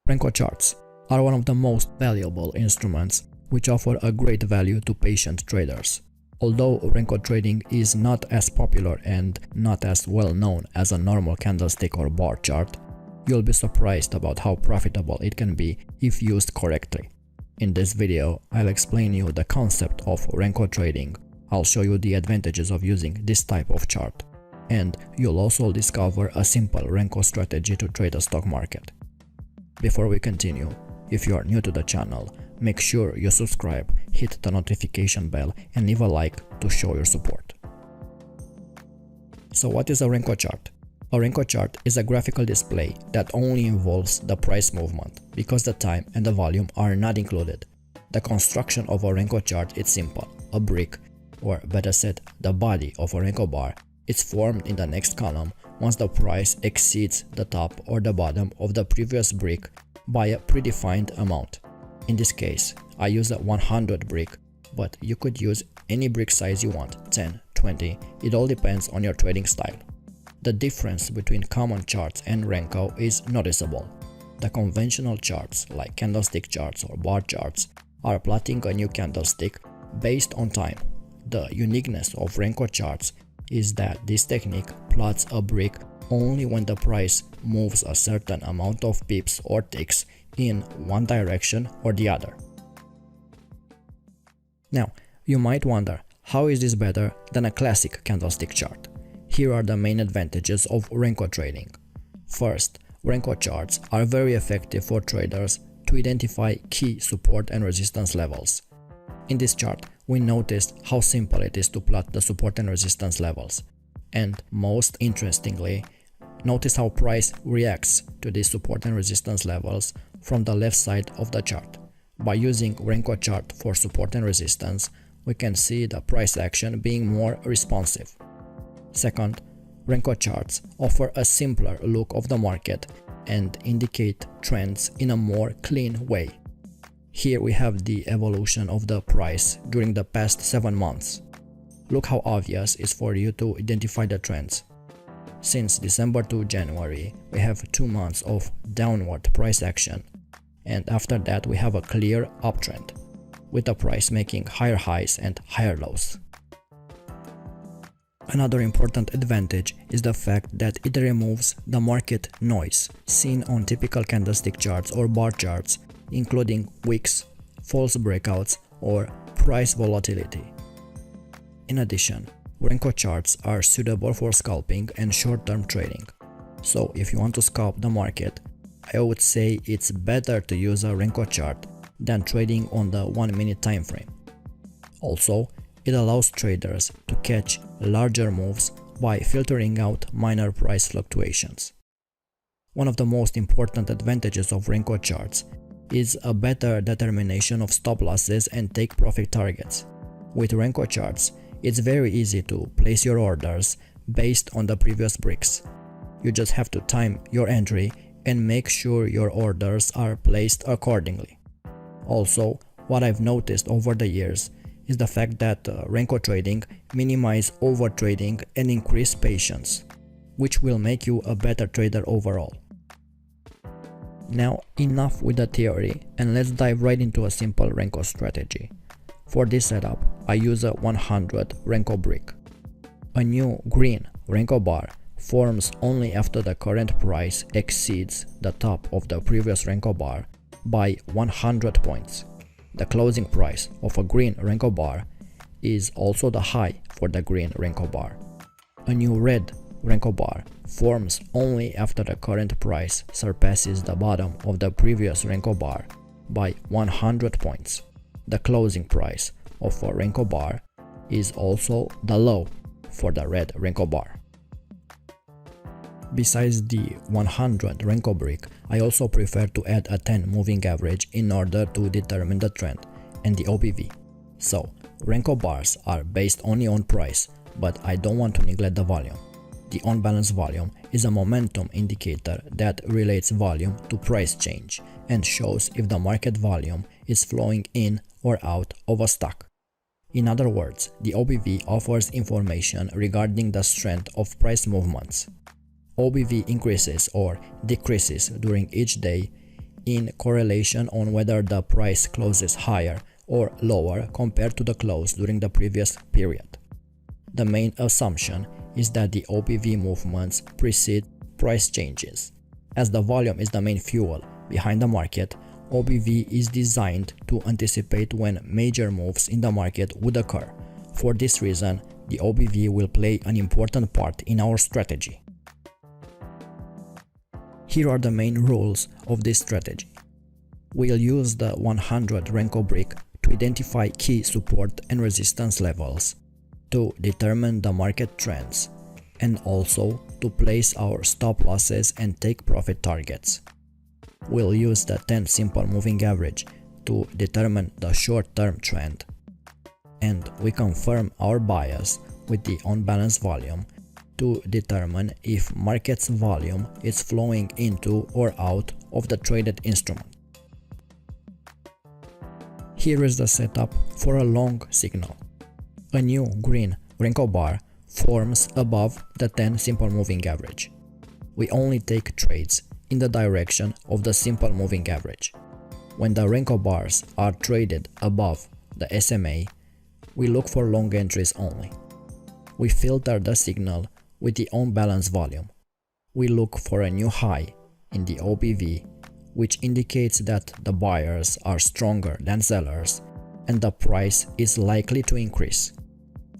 Renko charts are one of the most valuable instruments which offer a great value to patient traders. Although Renko trading is not as popular and not as well known as a normal candlestick or bar chart, you'll be surprised about how profitable it can be if used correctly. In this video, I'll explain you the concept of Renko trading. I'll show you the advantages of using this type of chart, and you'll also discover a simple Renko strategy to trade the stock market. Before we continue, if you are new to the channel, make sure you subscribe, hit the notification bell and leave a like to show your support. So what is a Renko chart? A Renko chart is a graphical display that only involves the price movement, because the time and the volume are not included. The construction of a Renko chart is simple. A brick, or better said, the body of a Renko bar, is formed in the next column once the price exceeds the top or the bottom of the previous brick by a predefined amount. In this case, I use a 100 brick, but you could use any brick size you want, 10, 20, it all depends on your trading style. The difference between common charts and Renko is noticeable. The conventional charts, like candlestick charts or bar charts, are plotting a new candlestick based on time. The uniqueness of Renko charts is that this technique plots a brick only when the price moves a certain amount of pips or ticks in one direction or the other. Now, you might wonder, how is this better than a classic candlestick chart? Here are the main advantages of Renko trading. First, Renko charts are very effective for traders to identify key support and resistance levels. In this chart, we noticed how simple it is to plot the support and resistance levels. And most interestingly, notice how price reacts to these support and resistance levels from the left side of the chart. By using Renko chart for support and resistance, we can see the price action being more responsive. Second, Renko charts offer a simpler look of the market and indicate trends in a more clean way. Here we have the evolution of the price during the past 7 months. Look how obvious it is for you to identify the trends. Since December to January, we have 2 months of downward price action, and after that we have a clear uptrend, with the price making higher highs and higher lows. Another important advantage is the fact that it removes the market noise seen on typical candlestick charts or bar charts, including wicks, false breakouts, or price volatility. In addition, Renko charts are suitable for scalping and short-term trading. So if you want to scalp the market, I would say it's better to use a Renko chart than trading on the 1-minute time frame. Also, it allows traders to catch larger moves by filtering out minor price fluctuations. One of the most important advantages of Renko charts is a better determination of stop losses and take profit targets. With Renko charts, it's very easy to place your orders based on the previous bricks. You just have to time your entry and make sure your orders are placed accordingly. Also, what I've noticed over the years is the fact that Renko trading minimizes overtrading and increase patience, which will make you a better trader overall. Now, enough with the theory, and let's dive right into a simple Renko strategy. For this setup, I use a 100 Renko brick. A new green Renko bar forms only after the current price exceeds the top of the previous Renko bar by 100 points. The closing price of a green Renko bar is also the high for the green Renko bar. A new red Renko bar forms only after the current price surpasses the bottom of the previous Renko bar by 100 points. The closing price of a Renko bar is also the low for the red Renko bar. Besides the 100 Renko brick, I also prefer to add a 10 moving average in order to determine the trend and the OBV. So, Renko bars are based only on price, but I don't want to neglect the volume. The on-balance volume is a momentum indicator that relates volume to price change and shows if the market volume is flowing in or out of a stock. In other words, the OBV offers information regarding the strength of price movements. OBV increases or decreases during each day in correlation on whether the price closes higher or lower compared to the close during the previous period. The main assumption is that the OBV movements precede price changes. As the volume is the main fuel behind the market, OBV is designed to anticipate when major moves in the market would occur. For this reason, the OBV will play an important part in our strategy. Here are the main rules of this strategy. We'll use the 100 Renko brick to identify key support and resistance levels, to determine the market trends, and also to place our stop losses and take profit targets. We'll use the 10 simple moving average to determine the short-term trend, and we confirm our bias with the on-balance volume to determine if market's volume is flowing into or out of the traded instrument. Here is the setup for a long signal. A new green Renko bar forms above the 10 simple moving average. We only take trades in the direction of the simple moving average. When the Renko bars are traded above the SMA, we look for long entries only. We filter the signal with the on-balance volume. We look for a new high in the OBV, which indicates that the buyers are stronger than sellers and the price is likely to increase.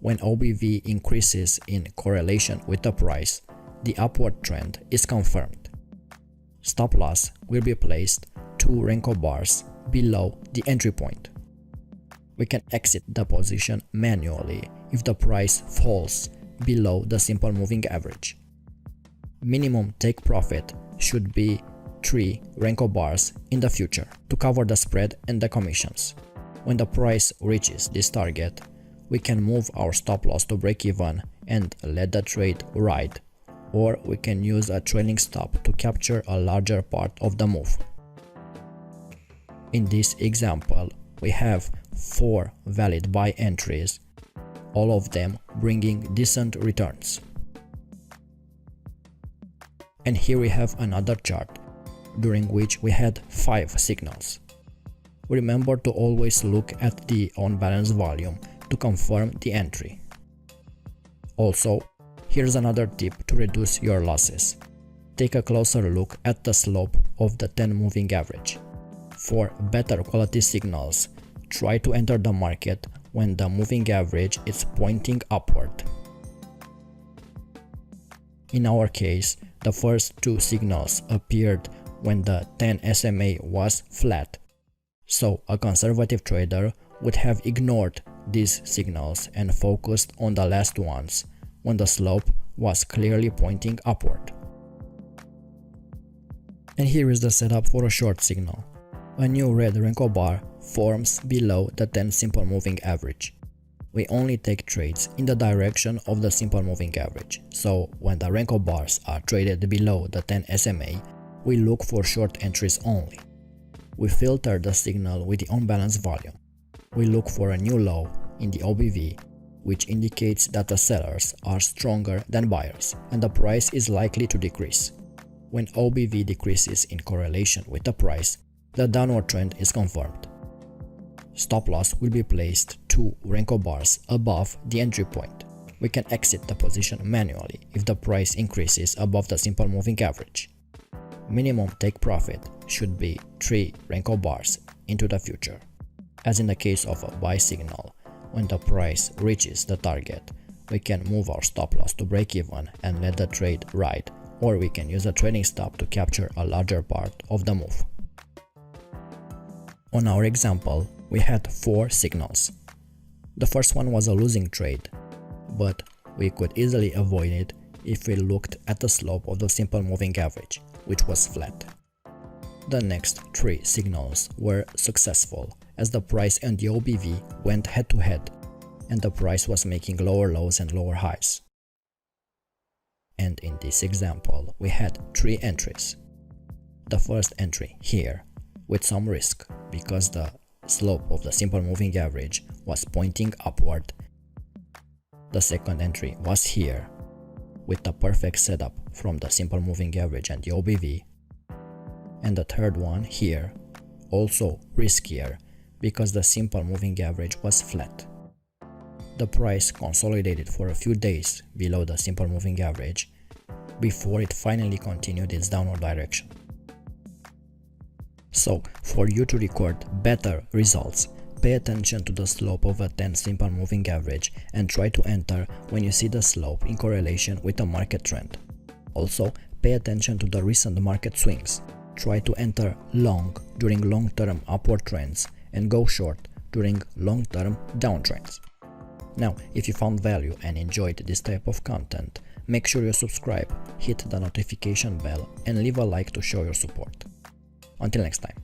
When OBV increases in correlation with the price, the upward trend is confirmed. Stop loss will be placed 2 Renko bars below the entry point. We can exit the position manually if the price falls below the simple moving average. Minimum take profit should be 3 Renko bars in the future to cover the spread and the commissions. When the price reaches this target, we can move our stop loss to break even and let the trade ride, or we can use a trailing stop to capture a larger part of the move. In this example, we have 4 valid buy entries, all of them bringing decent returns. And here we have another chart, during which we had 5 signals. Remember to always look at the on-balance volume to confirm the entry. Also, here's another tip to reduce your losses. Take a closer look at the slope of the 10 moving average. For better quality signals, try to enter the market when the moving average is pointing upward. In our case, the first 2 signals appeared when the 10 SMA was flat, so a conservative trader would have ignored these signals and focused on the last ones when the slope was clearly pointing upward. And here is the setup for a short signal. A new red Renko bar forms below the 10 simple moving average. We only take trades in the direction of the simple moving average, so when the Renko bars are traded below the 10 SMA, we look for short entries only. We filter the signal with the on-balance volume. We look for a new low in the OBV, which indicates that the sellers are stronger than buyers and the price is likely to decrease. When OBV decreases in correlation with the price, the downward trend is confirmed. Stop loss will be placed 2 Renko bars above the entry point. We can exit the position manually if the price increases above the simple moving average. Minimum take profit should be 3 Renko bars into the future. As in the case of a buy signal, when the price reaches the target, we can move our stop loss to break even and let the trade ride, or we can use a trailing stop to capture a larger part of the move. On our example, we had 4 signals. The first one was a losing trade, but we could easily avoid it if we looked at the slope of the simple moving average, which was flat. The next 3 signals were successful as the price and the OBV went head to head and the price was making lower lows and lower highs. And in this example, we had 3 entries. The first entry here with some risk because the slope of the simple moving average was pointing upward. The second entry was here with the perfect setup from the simple moving average and the OBV. and the third one here, also riskier because the simple moving average was flat. The price consolidated for a few days below the simple moving average before it finally continued its downward direction. So, for you to record better results, pay attention to the slope of a 10 simple moving average and try to enter when you see the slope in correlation with the market trend. Also, pay attention to the recent market swings. Try to enter long during long-term upward trends and go short during long-term downtrends. Now, if you found value and enjoyed this type of content, make sure you subscribe, hit the notification bell and leave a like to show your support. Until next time.